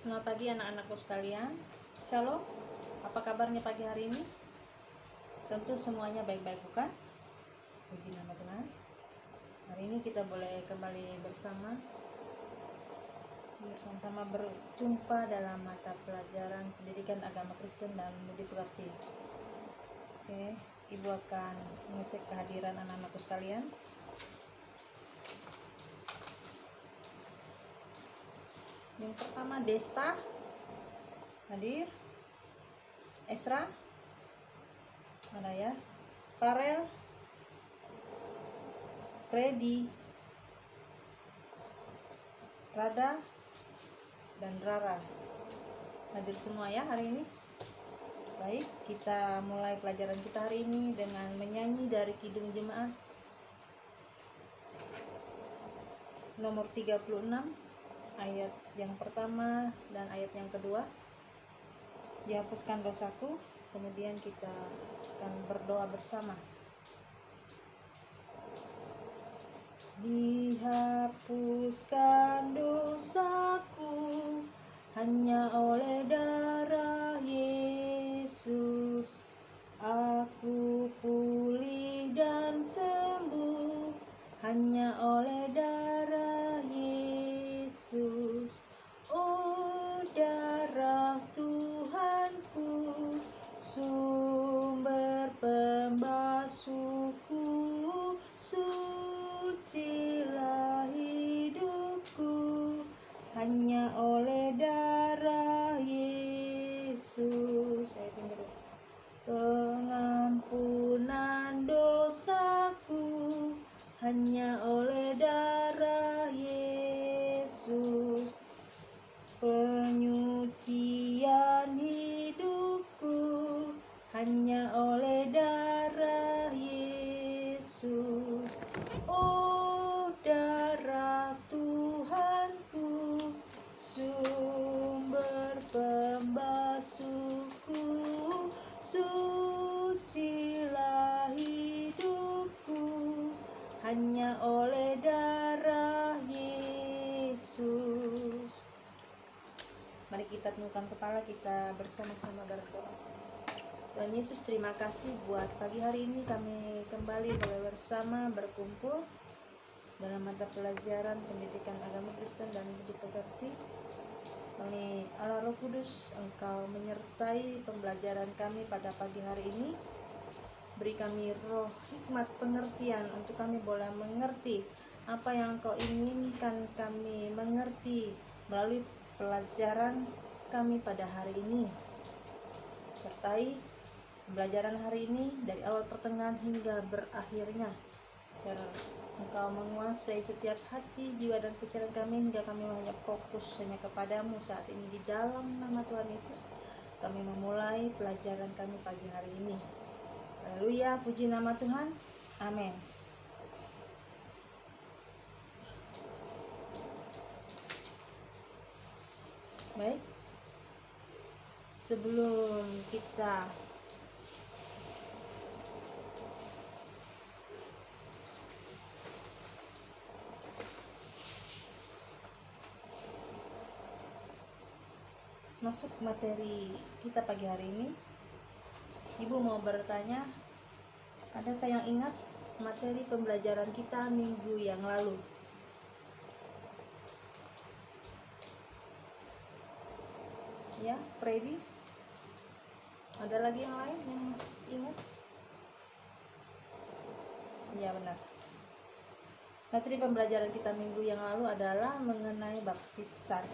Selamat pagi anak-anakku sekalian. Shalom. Apa kabarnya pagi hari ini? Tentu semuanya baik-baik, bukan? Puji nama Tuhan. Hari ini kita boleh kembali bersama-sama berjumpa dalam mata pelajaran pendidikan agama Kristen dan budi pekerti. Oke, Ibu akan mengecek kehadiran anak-anakku sekalian. Yang pertama Desta hadir, Esra ada ya, Farel, Freddy, Rada, dan Rara hadir semua ya hari ini. Baik, kita mulai pelajaran kita hari ini dengan menyanyi dari Kidung Jemaat nomor 36, ayat yang pertama dan ayat yang kedua. Dihapuskan dosaku, kemudian kita akan berdoa bersama. Dihapuskan dosaku hanya oleh darah Yesus, aku pulih dan sembuh hanya oleh darah Yesus. Oh, darah Tuhanku, sumber pembasuhku, sucilah hidupku hanya oleh darah Yesus. Ayat yang kedua. Pengampunan dosaku hanya oleh darah Yesus, penyucian hidupku hanya oleh darah Yesus. Oh, darah Tuhanku, sumber pembasuhku, sucilah hidupku hanya oleh darah Yesus. Mari kita tundukkan kepala, kita bersama-sama berdoa. Tuhan Yesus, terima kasih buat pagi hari ini kami kembali boleh bersama berkumpul dalam mata pelajaran pendidikan agama Kristen dan budi pekerti. Kami Allah Roh Kudus, Engkau menyertai pembelajaran kami pada pagi hari ini. Beri kami roh hikmat pengertian untuk kami boleh mengerti apa yang Engkau inginkan kami mengerti melalui pelajaran kami pada hari ini. Sertai pembelajaran hari ini dari awal pertengahan hingga berakhirnya, biar Engkau menguasai setiap hati, jiwa, dan pikiran kami hingga kami hanya fokus hanya kepadamu saat ini. Di dalam nama Tuhan Yesus kami memulai pelajaran kami pagi hari ini. Haleluya, puji nama Tuhan. Amin. Baik, sebelum kita masuk materi kita pagi hari ini, Ibu mau bertanya, adakah yang ingat materi pembelajaran kita minggu yang lalu? Ya, Freddy? Ada lagi yang lain yang masih ingat? Ya, benar. Materi pembelajaran kita minggu yang lalu adalah mengenai baptisan.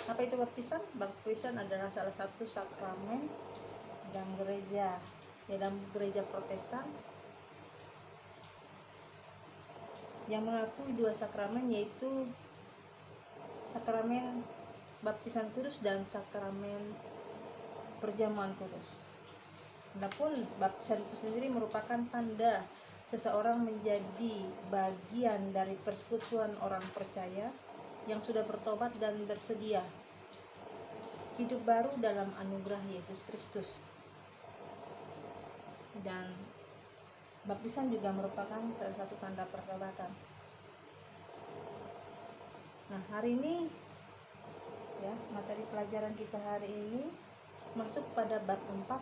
Apa itu baptisan? Baptisan adalah salah satu sakramen dalam gereja Protestan yang mengakui dua sakramen, yaitu sakramen baptisan kudus dan sakramen perjamuan kudus. Adapun baptisan itu sendiri merupakan tanda seseorang menjadi bagian dari persekutuan orang percaya yang sudah bertobat dan bersedia hidup baru dalam anugerah Yesus Kristus. Dan baptisan juga merupakan salah satu tanda pertobatan. Nah, hari ini ya Ya, materi pelajaran kita hari ini masuk pada bab 4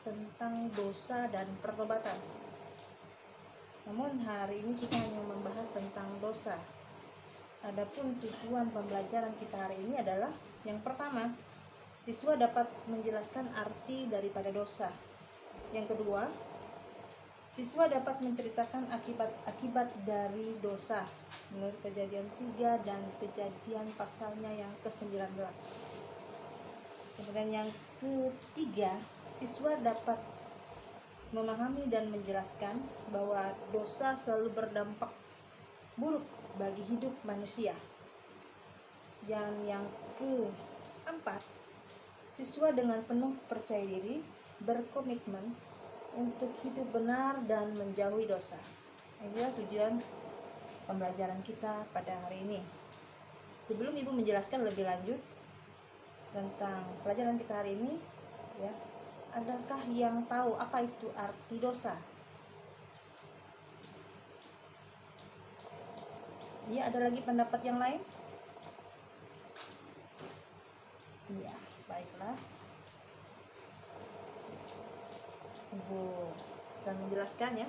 tentang dosa dan pertobatan. Namun hari ini kita hanya membahas tentang dosa. Adapun tujuan pembelajaran kita hari ini adalah yang pertama, siswa dapat menjelaskan arti daripada dosa. Yang kedua, siswa dapat menceritakan akibat-akibat dari dosa menurut Kejadian 3 dan Kejadian pasalnya yang ke-19. Kemudian yang ketiga, siswa dapat memahami dan menjelaskan bahwa dosa selalu berdampak buruk bagi hidup manusia. Dan yang keempat, siswa dengan penuh percaya diri berkomitmen untuk hidup benar dan menjauhi dosa. Inilah tujuan pembelajaran kita pada hari ini. Sebelum Ibu menjelaskan lebih lanjut tentang pelajaran kita hari ini, ya, adakah yang tahu apa itu arti dosa? Ya, ada lagi pendapat yang lain? Iya, baiklah. Ibu akan menjelaskan ya.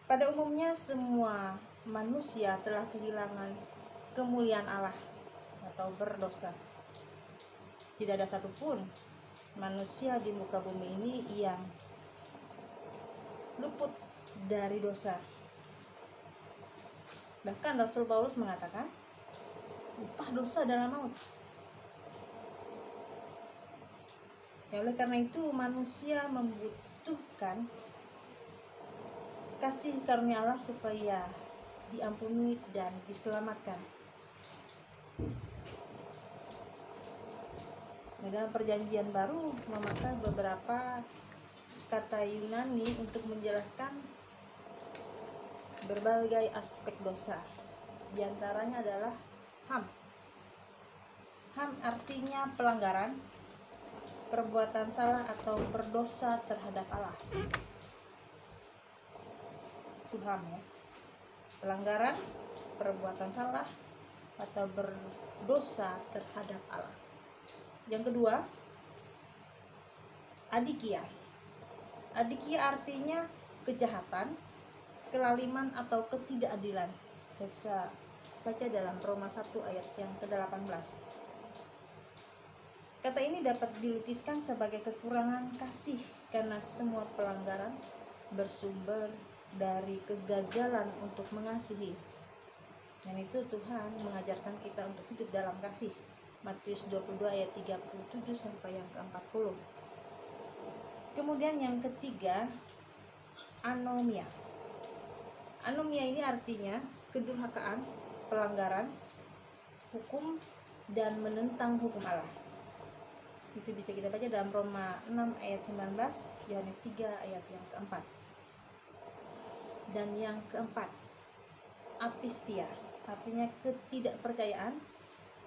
Pada umumnya semua manusia telah kehilangan kemuliaan Allah atau berdosa. Tidak ada satupun manusia di muka bumi ini yang luput dari dosa. Bahkan Rasul Paulus mengatakan, upah dosa adalah maut. Ya, oleh karena itu manusia membutuhkan kasih karunia Allah supaya diampuni dan diselamatkan. Nah, dalam perjanjian baru memakai beberapa kata Yunani untuk menjelaskan berbagai aspek dosa. Di antaranya adalah ham. Ham artinya pelanggaran, perbuatan salah atau berdosa terhadap Allah. Itu ham ya. Pelanggaran, perbuatan salah atau berdosa terhadap Allah. Yang kedua, adikia. Adikia artinya kejahatan, kelaliman atau ketidakadilan. Kita bisa baca dalam Roma 1 ayat yang ke-18. Kata ini dapat dilukiskan sebagai kekurangan kasih karena semua pelanggaran bersumber dari kegagalan untuk mengasihi. Dan itu Tuhan mengajarkan kita untuk hidup dalam kasih. Matius 22 ayat 37 sampai yang ke-40. Kemudian yang ketiga, anomia. Anomia ini artinya kedurhakaan, pelanggaran hukum dan menentang hukum Allah. Itu bisa kita baca dalam Roma 6 ayat 19, Yohanes 3 ayat yang keempat. Dan yang keempat, apistia, artinya ketidakpercayaan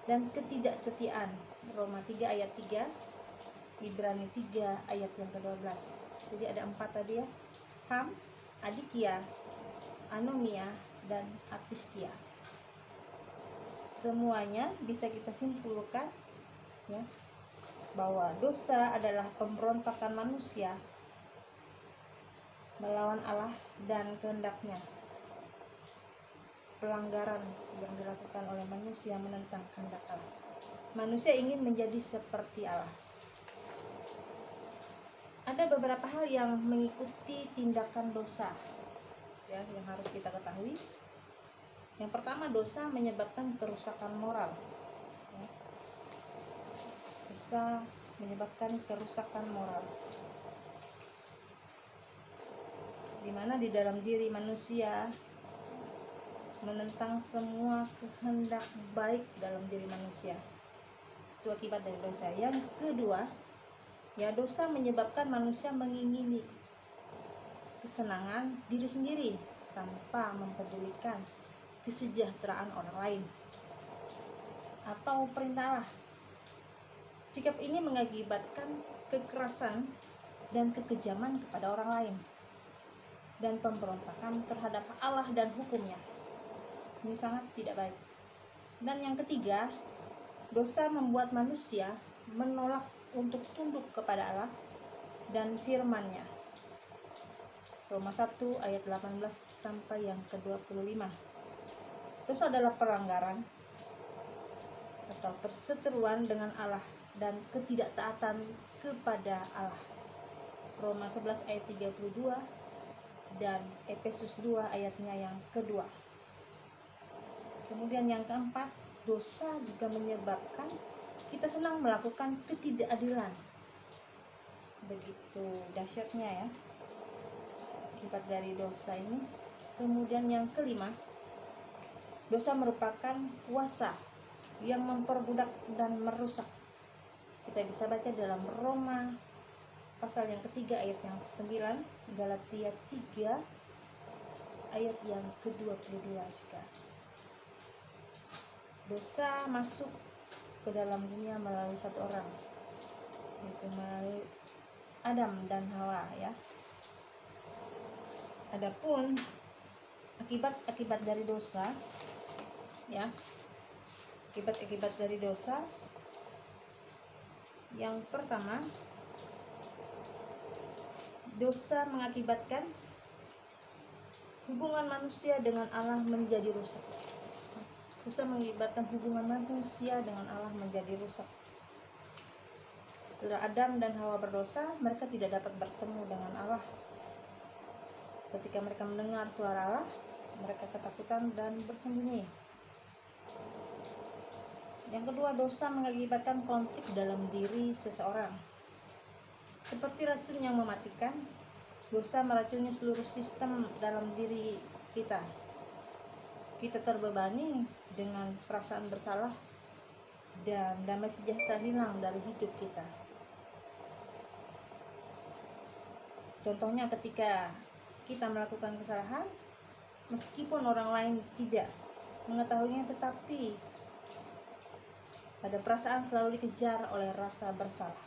dan ketidaksetiaan. Roma 3 ayat 3, Ibrani 3 ayat yang ke-12. Jadi ada 4 tadi ya. Ham, adikia, anomia, dan apistia. Semuanya bisa kita simpulkan ya, bahwa dosa adalah pemberontakan manusia melawan Allah dan kehendaknya. Pelanggaran yang dilakukan oleh manusia menentang kehendak Allah. Manusia ingin menjadi seperti Allah. Ada beberapa hal yang mengikuti tindakan dosa ya, yang harus kita ketahui. Yang pertama, dosa menyebabkan kerusakan moral. Dosa menyebabkan kerusakan moral, di mana di dalam diri manusia menentang semua kehendak baik dalam diri manusia. Itu akibat dari dosa. Yang kedua, ya, dosa menyebabkan manusia mengingini kesenangan diri sendiri tanpa mempedulikan kesejahteraan orang lain atau perintah Allah. Sikap ini mengakibatkan kekerasan dan kekejaman kepada orang lain dan pemberontakan terhadap Allah dan hukumnya. Ini sangat tidak baik. Dan yang ketiga, dosa membuat manusia menolak untuk tunduk kepada Allah dan firman-Nya. Roma 1 ayat 18 sampai yang ke-25. Dosa adalah pelanggaran atau perseteruan dengan Allah dan ketidaktaatan kepada Allah. Roma 11 ayat 32 dan Efesus 2 ayatnya yang kedua. Kemudian yang keempat, dosa juga menyebabkan kita senang melakukan ketidakadilan. Begitu dahsyatnya ya akibat dari dosa ini. Kemudian yang kelima, dosa merupakan kuasa yang memperbudak dan merusak. Kita bisa baca dalam Roma pasal yang ketiga ayat yang 9, Galatia 3 ayat yang ke-22 juga. Dosa masuk ke dalam dunia melalui satu orang, yaitu melalui Adam dan Hawa ya. Adapun akibat dari dosa ya, akibat dari dosa yang pertama, dosa mengakibatkan hubungan manusia dengan Allah menjadi rusak. Dosa mengakibatkan hubungan manusia dengan Allah menjadi rusak. Setelah Adam dan Hawa berdosa, mereka tidak dapat bertemu dengan Allah. Ketika mereka mendengar suara Allah, mereka ketakutan dan bersembunyi. Yang kedua, dosa mengakibatkan konflik dalam diri seseorang. Seperti racun yang mematikan, dosa meracuni seluruh sistem dalam diri kita. Kita terbebani dengan perasaan bersalah dan damai sejahtera hilang dari hidup kita. Contohnya ketika kita melakukan kesalahan, meskipun orang lain tidak mengetahuinya, tetapi ada perasaan selalu dikejar oleh rasa bersalah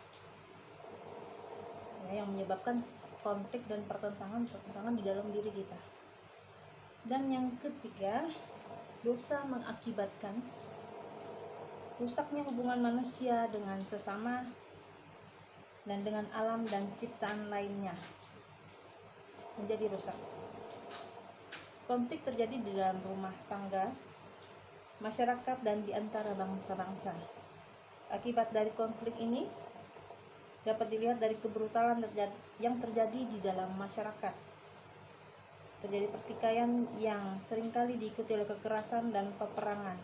ya, yang menyebabkan konflik dan pertentangan di dalam diri kita. Dan yang ketiga, dosa mengakibatkan rusaknya hubungan manusia dengan sesama dan dengan alam dan ciptaan lainnya menjadi rusak. Konflik terjadi di dalam rumah tangga, masyarakat, dan di antara bangsa-bangsa. Akibat dari konflik ini dapat dilihat dari kebrutalan yang terjadi di dalam masyarakat. Terjadi pertikaian yang seringkali diikuti oleh kekerasan dan peperangan.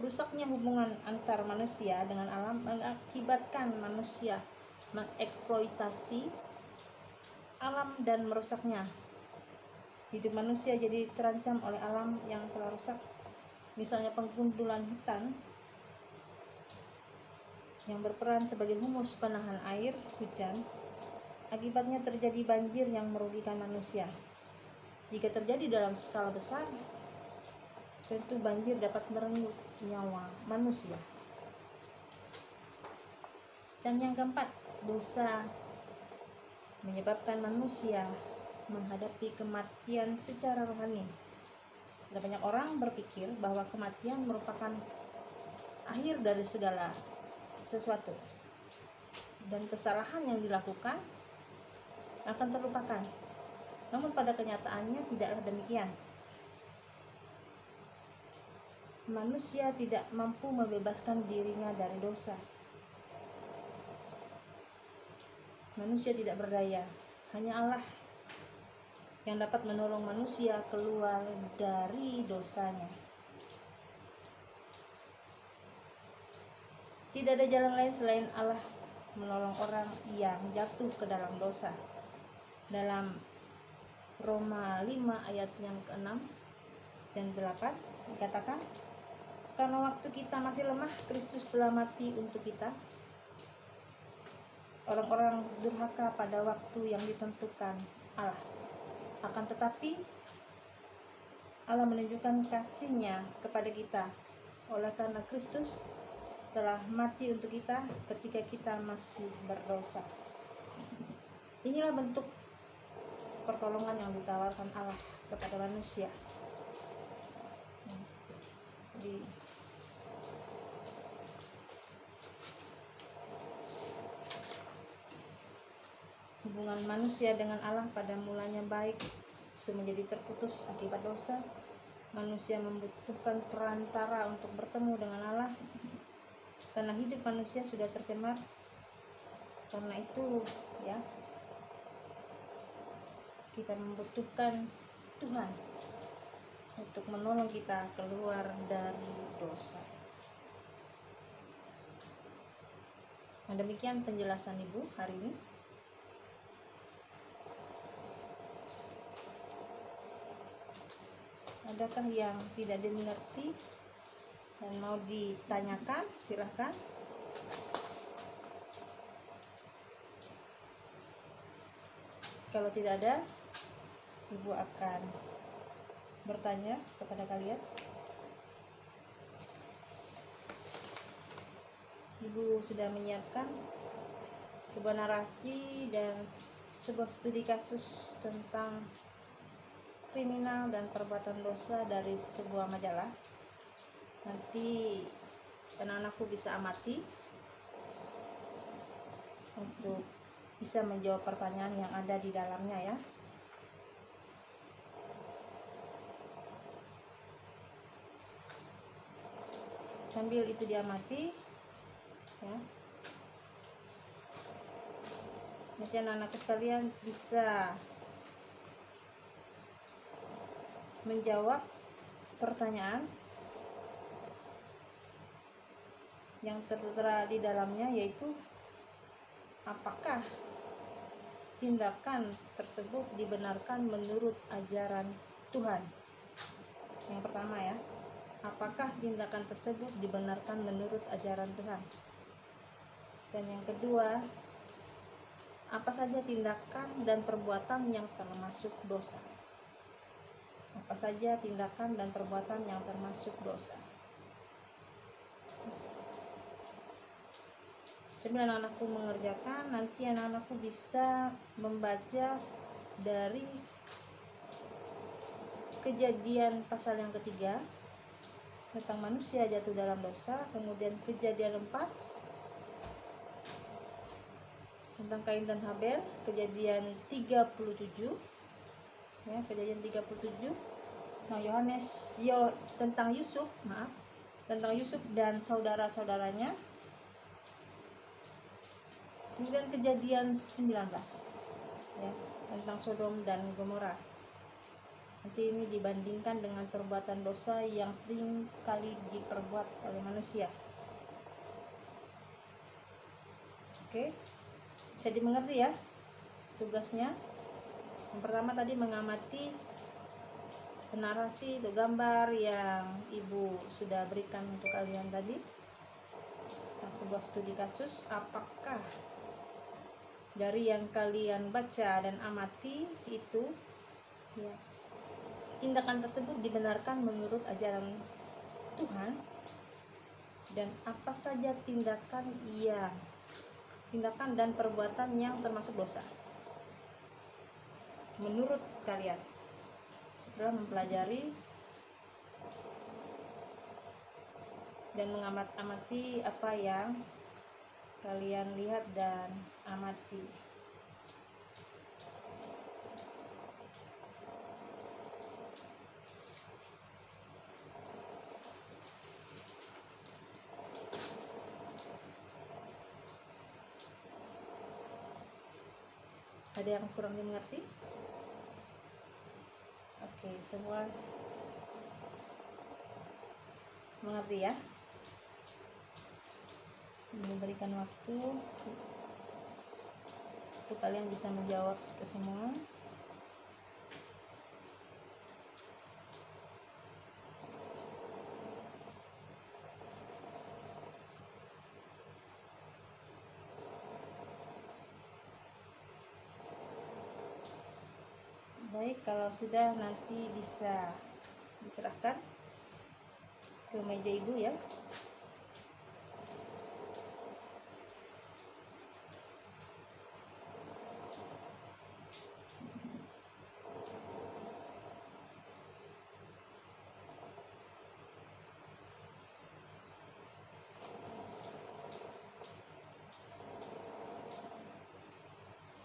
Rusaknya hubungan antar manusia dengan alam mengakibatkan manusia mengeksploitasi alam dan merusaknya. Hidup manusia jadi terancam oleh alam yang telah rusak. Misalnya penggundulan hutan yang berperan sebagai humus penahan air hujan. Akibatnya terjadi banjir yang merugikan manusia. Jika terjadi dalam skala besar, tentu banjir dapat merenggut nyawa manusia. Dan yang keempat, dosa menyebabkan manusia menghadapi kematian secara rohani. Ada banyak orang berpikir bahwa kematian merupakan akhir dari segala sesuatu, dan kesalahan yang dilakukan akan terlupakan. Namun pada kenyataannya tidaklah demikian. Manusia tidak mampu membebaskan dirinya dari dosa. Manusia tidak berdaya. Hanya Allah yang dapat menolong manusia keluar dari dosanya. Tidak ada jalan lain selain Allah menolong orang yang jatuh ke dalam dosa. Dalam Roma 5 ayat yang ke-6 dan 8 dikatakan, karena waktu kita masih lemah, Kristus telah mati untuk kita. Orang-orang durhaka pada waktu yang ditentukan Allah. Akan tetapi Allah menunjukkan kasih-Nya kepada kita oleh karena Kristus telah mati untuk kita ketika kita masih berdosa. Inilah bentuk pertolongan yang ditawarkan Allah kepada manusia. Jadi hubungan manusia dengan Allah pada mulanya baik itu menjadi terputus akibat dosa. Manusia membutuhkan perantara untuk bertemu dengan Allah karena hidup manusia sudah tercemar. Karena itu ya, kita membutuhkan Tuhan untuk menolong kita keluar dari dosa. Nah, demikian penjelasan Ibu hari ini. Adakah yang tidak dimengerti dan mau ditanyakan? Silahkan. Kalau tidak ada, Ibu akan bertanya kepada kalian. Ibu sudah menyiapkan sebuah narasi dan sebuah studi kasus tentang kriminal dan perbuatan dosa dari sebuah majalah. Nanti anak-anakku bisa amati untuk bisa menjawab pertanyaan yang ada di dalamnya ya. Sambil itu diamati ya, nanti anak-anakku sekalian bisa menjawab pertanyaan yang tertera di dalamnya, yaitu apakah tindakan tersebut dibenarkan menurut ajaran Tuhan. Yang pertama ya, apakah tindakan tersebut dibenarkan menurut ajaran Tuhan. Dan yang kedua, apa saja tindakan dan perbuatan yang termasuk dosa. Apa saja tindakan dan perbuatan yang termasuk dosa. Sambil anak-anakku mengerjakan, nanti anak-anakku bisa membaca dari Kejadian pasal yang ketiga tentang manusia jatuh dalam dosa, kemudian Kejadian 4 tentang Kain dan Habel, Kejadian 37 ya, Kejadian 37. Nah, tentang Yusuf dan saudara-saudaranya. Kemudian Kejadian 19 ya, tentang Sodom dan Gomora. Nanti ini dibandingkan dengan perbuatan dosa yang sering kali diperbuat oleh manusia. Oke, bisa dimengerti ya tugasnya. Yang pertama tadi mengamati narasi atau gambar yang Ibu sudah berikan untuk kalian tadi. Nah, sebuah studi kasus, apakah dari yang kalian baca dan amati itu ya, tindakan tersebut dibenarkan menurut ajaran Tuhan, dan apa saja tindakan dan perbuatan yang termasuk dosa menurut kalian. Setelah mempelajari dan mengamati apa yang kalian lihat dan amati. Ada yang kurang dimengerti? Oke, semua mengerti ya? Memberikan waktu untuk kalian bisa menjawab itu semua. Baik, kalau sudah nanti bisa diserahkan ke meja Ibu ya.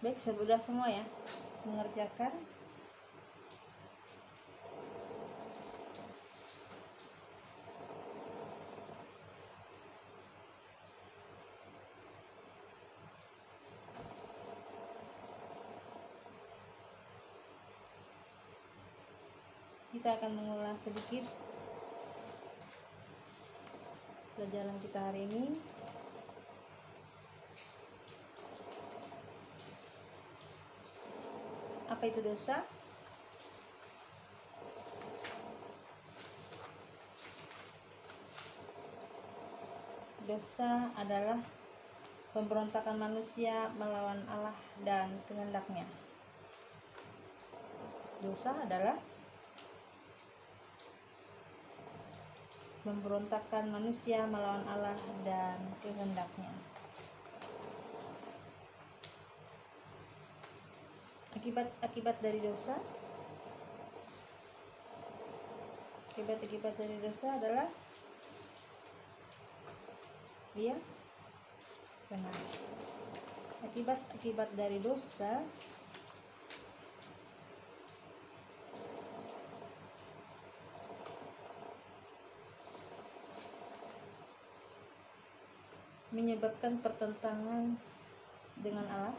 Baik, sudah semua ya mengerjakan. Kita akan mengulas sedikit pelajaran kita hari ini. Apa itu dosa? Dosa adalah pemberontakan manusia melawan Allah dan kehendaknya. Dosa adalah pemberontakan manusia melawan Allah dan kehendaknya. Akibat dari dosa. Akibat dari dosa adalah benar. Akibat dari dosa menyebabkan pertentangan dengan Allah,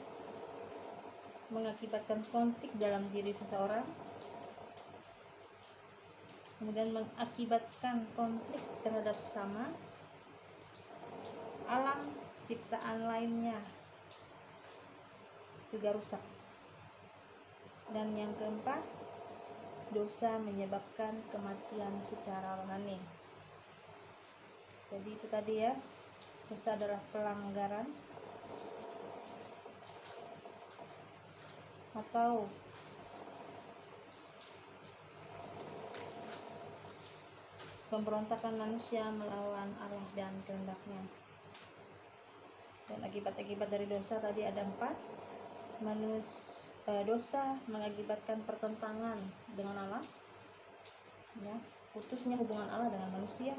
mengakibatkan konflik dalam diri seseorang, kemudian mengakibatkan konflik terhadap sesama, alam ciptaan lainnya juga rusak. Dan yang keempat, dosa menyebabkan kematian secara rohani. Jadi itu tadi ya, dosa adalah pelanggaran atau pemberontakan manusia melawan Allah dan kehendaknya. Dan akibat-akibat dari dosa tadi ada 4. Dosa mengakibatkan pertentangan dengan Allah, ya, putusnya hubungan Allah dengan manusia.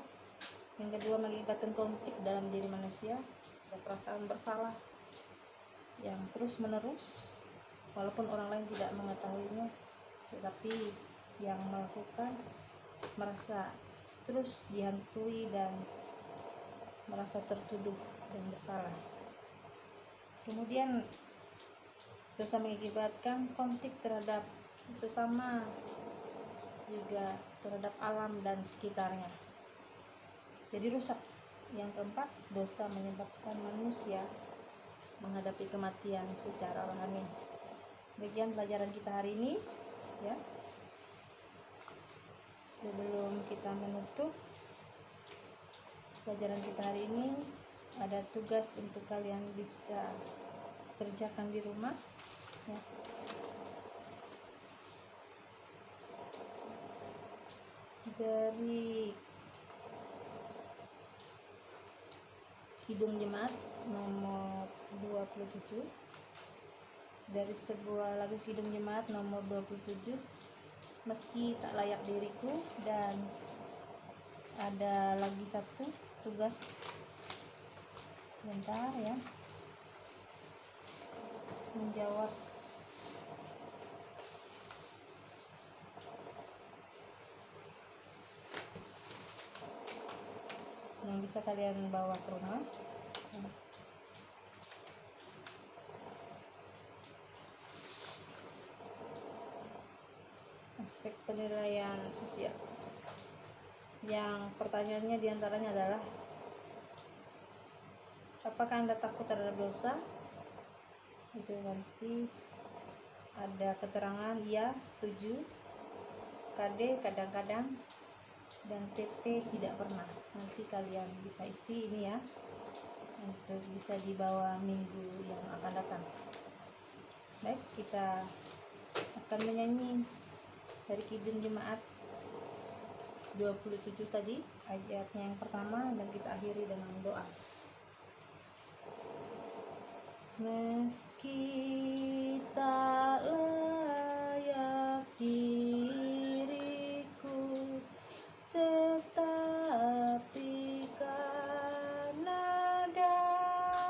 Yang kedua, mengakibatkan konflik dalam diri manusia, ada perasaan bersalah yang terus menerus walaupun orang lain tidak mengetahuinya, tetapi yang melakukan merasa terus dihantui dan merasa tertuduh dan bersalah. Kemudian dosa mengakibatkan konflik terhadap sesama, juga terhadap alam dan sekitarnya. Jadi rusak. Yang keempat, dosa menyebabkan manusia menghadapi kematian secara rohani. Demikian pelajaran kita hari ini, ya. Sebelum kita menutup pelajaran kita hari ini, ada tugas untuk kalian bisa kerjakan di rumah, ya. Dari Kidung Jemaat nomor 27, dari sebuah lagu Kidung Jemaat nomor 27, meski tak layak diriku. Dan ada lagi satu tugas, sebentar ya, menjawab yang bisa kalian bawa ke rumah. Aspek penilaian sosial. Yang pertanyaannya diantaranya adalah, apakah Anda takut terhadap dosa? Itu nanti ada keterangan ya, setuju, KD kadang-kadang, dan TP tidak pernah. Nanti kalian bisa isi ini ya, untuk bisa dibawa minggu yang akan datang. Baik, kita akan menyanyi dari Kidung Jemaat 27 tadi, ayatnya yang pertama, dan kita akhiri dengan doa. Meski tak layak diriku, tetapi karena darah-Mu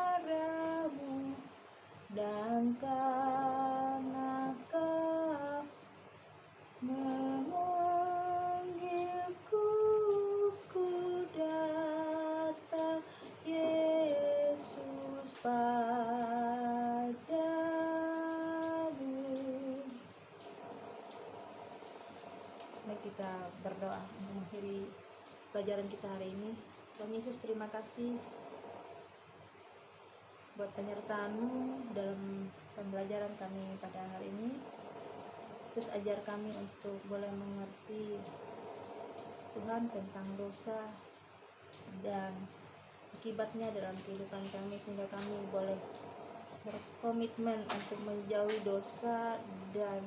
dan pelajaran kita hari ini. Tuhan Yesus, terima kasih buat penyertaan-Mu dalam pembelajaran kami pada hari ini. Terus ajar kami untuk boleh mengerti Tuhan tentang dosa dan akibatnya dalam kehidupan kami, sehingga kami boleh berkomitmen untuk menjauhi dosa dan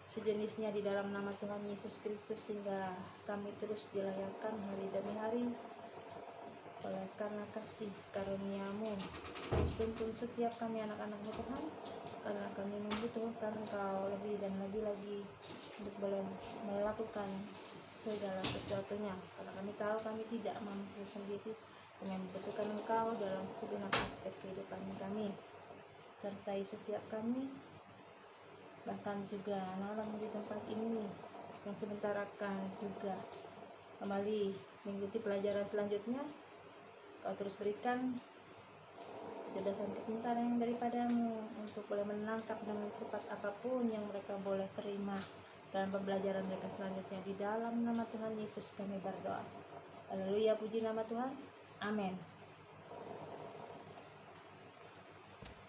sejenisnya di dalam nama Tuhan Yesus Kristus, sehingga kami terus dilayakkan hari demi hari oleh karena kasih karunia-Mu. Tuntun setiap kami anak-anak-Mu Tuhan, karena kami membutuhkan Engkau lebih dan lebih lagi untuk boleh melakukan segala sesuatunya, karena kami tahu kami tidak mampu sendiri. Kami membutuhkan Engkau dalam segenap aspek kehidupan kami. Sertai setiap kami, bahkan juga anak-anak di tempat ini yang sebentar akan juga kembali mengikuti pelajaran selanjutnya. Kau terus berikan kecerdasan, kepintaran yang daripada-Mu untuk boleh menangkap dengan cepat apapun yang mereka boleh terima dalam pembelajaran mereka selanjutnya. Di dalam nama Tuhan Yesus kami berdoa. Haleluya, puji nama Tuhan. Amin.